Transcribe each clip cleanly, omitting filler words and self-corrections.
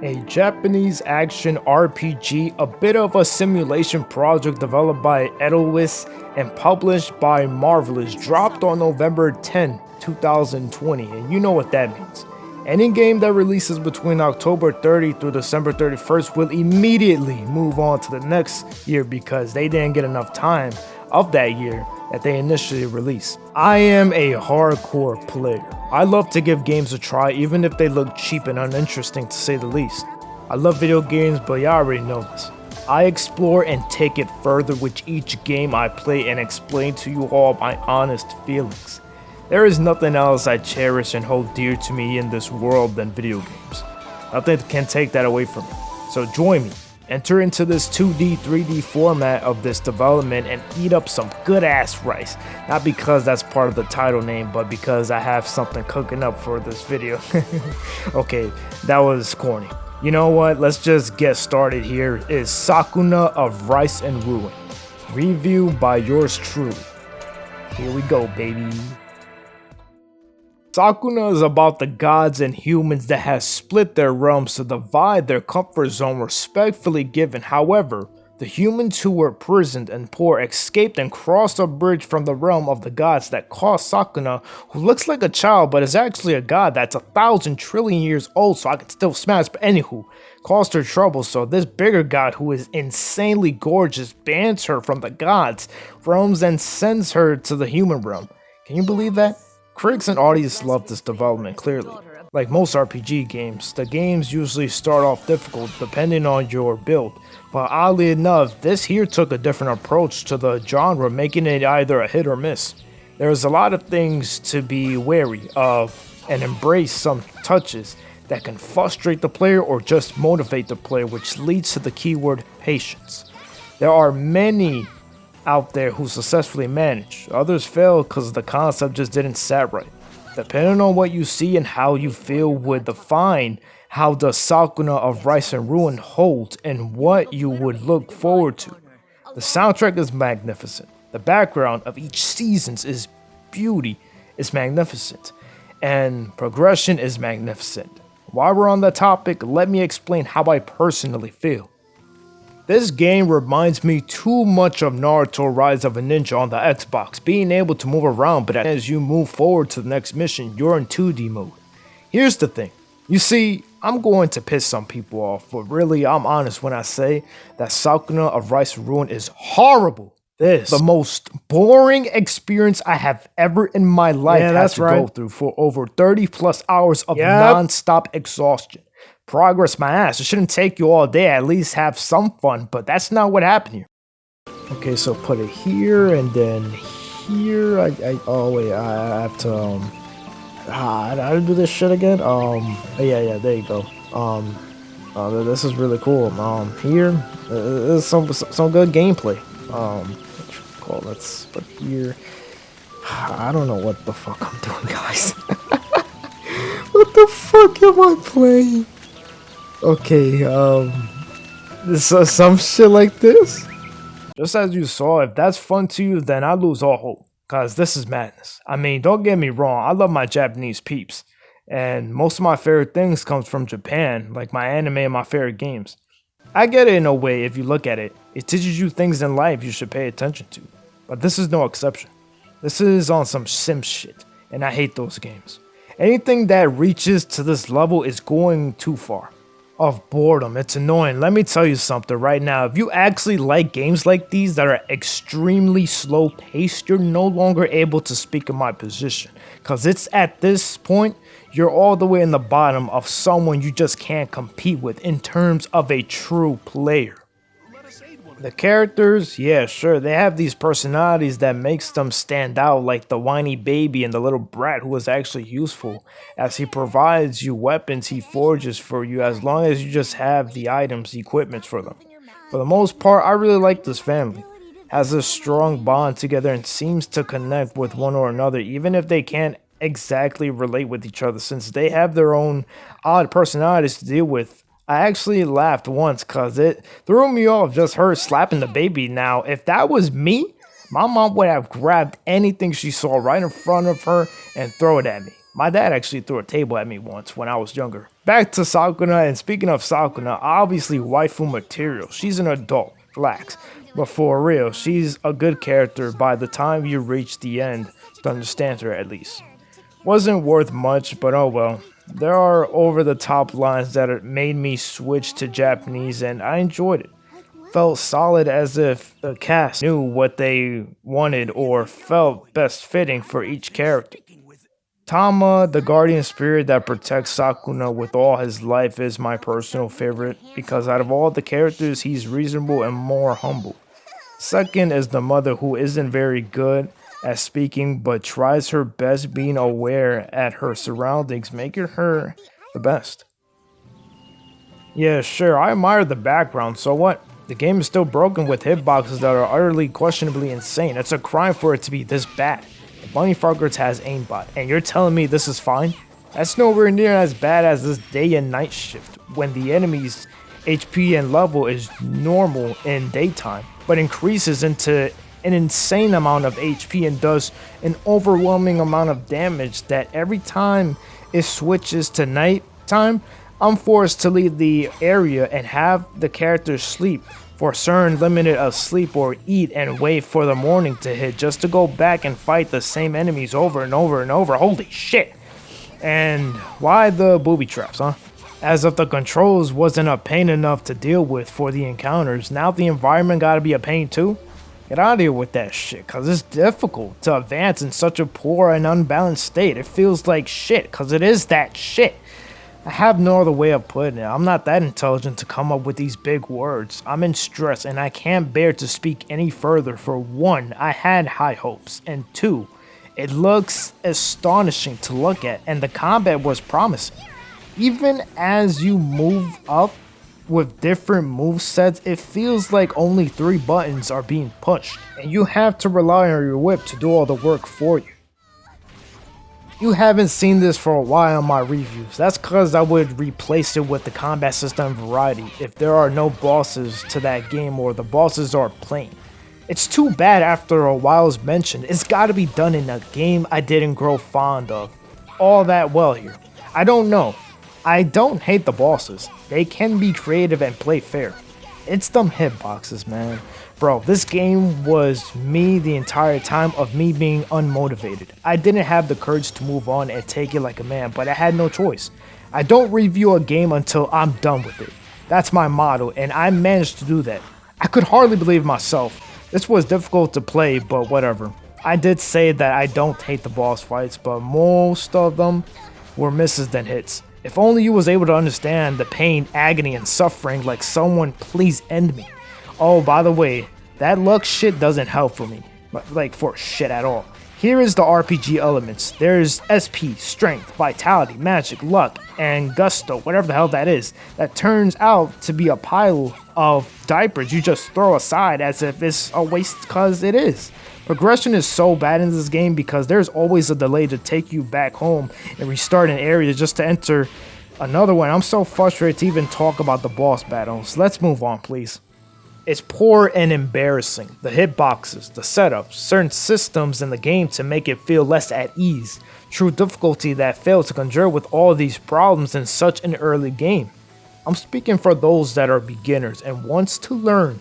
A Japanese action RPG, a bit of a simulation project developed by Edelweiss and published by Marvelous, dropped on November 10, 2020, and you know what that means. Any game that releases between October 30 through December 31st will immediately move on to the next year because they didn't get enough time of that year that they initially released. I am a hardcore player. I love to give games a try even if they look cheap and uninteresting to say the least. I love video games, but y'all already know this. I explore and take it further with each game I play and explain to you all my honest feelings. There is nothing else I cherish and hold dear to me in this world than video games. Nothing can take that away from me. So join me. Enter into this 2D, 3D format of this development and eat up some good ass rice. Not because that's part of the title name, but because I have something cooking up for this video. Okay, that was corny. You know what? Let's just get started here. Is Sakuna of Rice and Ruin. Review by yours truly. Here we go, baby. Sakuna is about the gods and humans that has split their realms to divide their comfort zone respectfully given. However, the humans who were prisoned and poor escaped and crossed a bridge from the realm of the gods that caused Sakuna, who looks like a child but is actually a god that's 1,000 trillion years old, so I can still smash, but anywho, caused her trouble. So this bigger god who is insanely gorgeous bans her from the gods realms and sends her to the human realm. Can you believe that? Critics and audience love this development clearly. Like most RPG games, the games usually start off difficult depending on your build, but oddly enough, this here took a different approach to the genre, making it either a hit or miss. There's a lot of things to be wary of and embrace some touches that can frustrate the player or just motivate the player, which leads to the keyword patience. There are many out there who successfully manage. Others fail because the concept just didn't sat right. Depending on what you see and how you feel would define how the Sakuna of Rice and Ruin holds and what you would look forward to. The soundtrack is magnificent. The background of each season's beauty is magnificent. And progression is magnificent. While we're on the topic, let me explain how I personally feel. This game reminds me too much of Naruto Rise of a Ninja on the Xbox, being able to move around, but as you move forward to the next mission, you're in 2D mode. Here's the thing. You see, I'm going to piss some people off, but really I'm honest when I say that Sakuna of Rice and Ruin is horrible. This is the most boring experience I have ever in my life had to go through for over 30 plus hours of non-stop exhaustion. Progress my ass. It shouldn't take you all day, at least have some fun, but that's not what happened here. Okay, so put it here and then here. Oh wait, I have to how to do this shit again? Yeah, there you go. This is really cool. Here is some good gameplay. Let's put here. I don't know what the fuck I'm doing, guys. What the fuck am I playing? Okay, some shit like this. Just as you saw, if that's fun to you, then I lose all hope, cause this is madness. I mean, don't get me wrong, I love my Japanese peeps, and most of my favorite things comes from Japan, like my anime and my favorite games. I get it in a way if you look at it. It teaches you things in life you should pay attention to, but this is no exception. This is on some sim shit, and I hate those games. Anything that reaches to this level is going too far. Of boredom. It's annoying. Let me tell you something right now. If you actually like games like these that are extremely slow paced, you're no longer able to speak in my position. Cause it's at this point, you're all the way in the bottom of someone you just can't compete with in terms of a true player. The characters, yeah, sure, they have these personalities that makes them stand out, like the whiny baby and the little brat who is actually useful, as he provides you weapons he forges for you as long as you just have the items, equipment for them. For the most part, I really like this family. Has a strong bond together and seems to connect with one or another, even if they can't exactly relate with each other since they have their own odd personalities to deal with. I actually laughed once cause it threw me off just her slapping the baby. Now, if that was me, my mom would have grabbed anything she saw right in front of her and throw it at me. My dad actually threw a table at me once when I was younger. Back to Sakuna, and speaking of Sakuna, obviously waifu material. She's an adult, relax. But for real, she's a good character by the time you reach the end to understand her at least. Wasn't worth much, but oh well. There are over the top lines that made me switch to Japanese and I enjoyed it. Felt solid as if the cast knew what they wanted or felt best fitting for each character. Tama, the guardian spirit that protects Sakuna with all his life, is my personal favorite because out of all the characters, he's reasonable and more humble. Second is the mother, who isn't very good at speaking but tries her best being aware at her surroundings, making her the best. Yeah, sure, I admire the background, so what? The game is still broken with hitboxes that are utterly questionably insane. It's a crime for it to be this bad. The Bunny Fuckers has aimbot, and you're telling me this is fine? That's nowhere near as bad as this day and night shift, when the enemy's HP and level is normal in daytime, but increases into an insane amount of HP and does an overwhelming amount of damage that every time it switches to nighttime, I'm forced to leave the area and have the characters sleep for a certain limited of sleep or eat and wait for the morning to hit just to go back and fight the same enemies over and over and over. Holy shit! And why the booby traps, huh? As if the controls wasn't a pain enough to deal with for the encounters, now the environment gotta be a pain too? Get out of here with that shit, cause it's difficult to advance in such a poor and unbalanced state. It feels like shit, cause it is that shit. I have no other way of putting it. I'm not that intelligent to come up with these big words. I'm in stress and I can't bear to speak any further. For one, I had high hopes, and two, it looks astonishing to look at and the combat was promising. Even as you move up with different move sets, it feels like only 3 buttons are being pushed and you have to rely on your whip to do all the work for you. You haven't seen this for a while in my reviews. That's cause I would replace it with the combat system variety if there are no bosses to that game or the bosses are plain. It's too bad after a while's mention. It's gotta be done in a game I didn't grow fond of all that well here. I don't know. I don't hate the bosses. They can be creative and play fair. It's them hitboxes, man. Bro, this game was me the entire time of me being unmotivated. I didn't have the courage to move on and take it like a man, but I had no choice. I don't review a game until I'm done with it. That's my motto, and I managed to do that. I could hardly believe myself. This was difficult to play, but whatever. I did say that I don't hate the boss fights, but most of them were misses than hits. If only you was able to understand the pain, agony, and suffering like someone please end me. Oh, by the way, that luck shit doesn't help for me. Like, for shit at all. Here is the RPG elements. There's SP, strength, vitality, magic, luck, and gusto, whatever the hell that is. That turns out to be a pile of diapers you just throw aside as if it's a waste, cause it is. Progression is so bad in this game because there's always a delay to take you back home and restart an area just to enter another one. I'm so frustrated to even talk about the boss battles. Let's move on, please. It's poor and embarrassing. The hitboxes, the setups, certain systems in the game to make it feel less at ease. True difficulty that failed to conjure with all these problems in such an early game. I'm speaking for those that are beginners and wants to learn.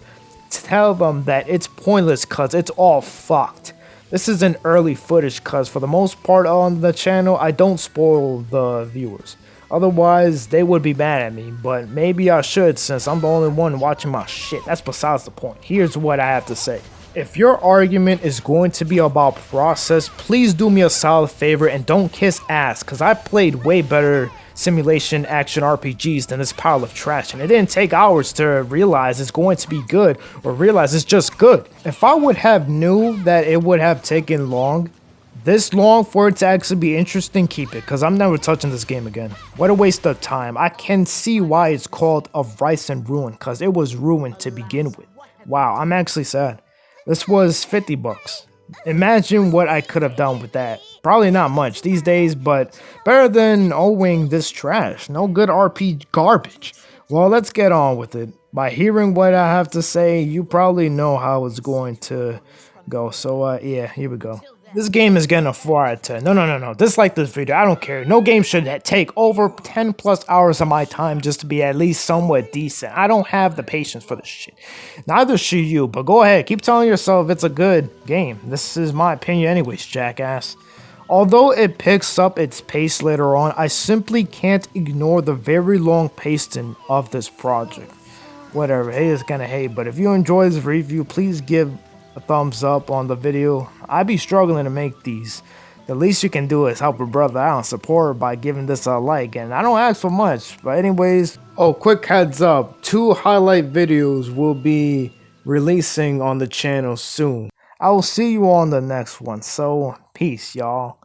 Tell them that it's pointless cause it's all fucked. This is an early footage cause for the most part on the channel I don't spoil the viewers. Otherwise they would be mad at me, but maybe I should since I'm the only one watching my shit. That's besides the point. Here's what I have to say. If your argument is going to be about process, please do me a solid favor and don't kiss ass cause I played way better simulation action RPGs than this pile of trash, and it didn't take hours to realize it's going to be good or realize it's just good. If I would have knew that it would have taken this long for it to actually be interesting, keep it, because I'm never touching this game again. What a waste of time. I can see why it's called Of Rice and Ruin, because it was ruined to begin with. Wow, I'm actually sad. This was 50 bucks. Imagine what I could have done with that. Probably not much these days, but better than owing this trash. No good RP garbage. Well, let's get on with it. By hearing what I have to say, you probably know how it's going to go. So, yeah, here we go. This game is getting a 4 out of 10. No. Dislike this video. I don't care. No game should take over 10 plus hours of my time just to be at least somewhat decent. I don't have the patience for this shit. Neither should you, but go ahead. Keep telling yourself it's a good game. This is my opinion anyways, jackass. Although it picks up its pace later on, I simply can't ignore the very long pacing of this project. Whatever, haters gonna hate, but if you enjoy this review, please give a thumbs up on the video. I be struggling to make these. The least you can do is help a brother out and support by giving this a like, and I don't ask for much, but anyways, quick heads up, 2 highlight videos will be releasing on the channel soon. I will see you on the next one, so peace y'all.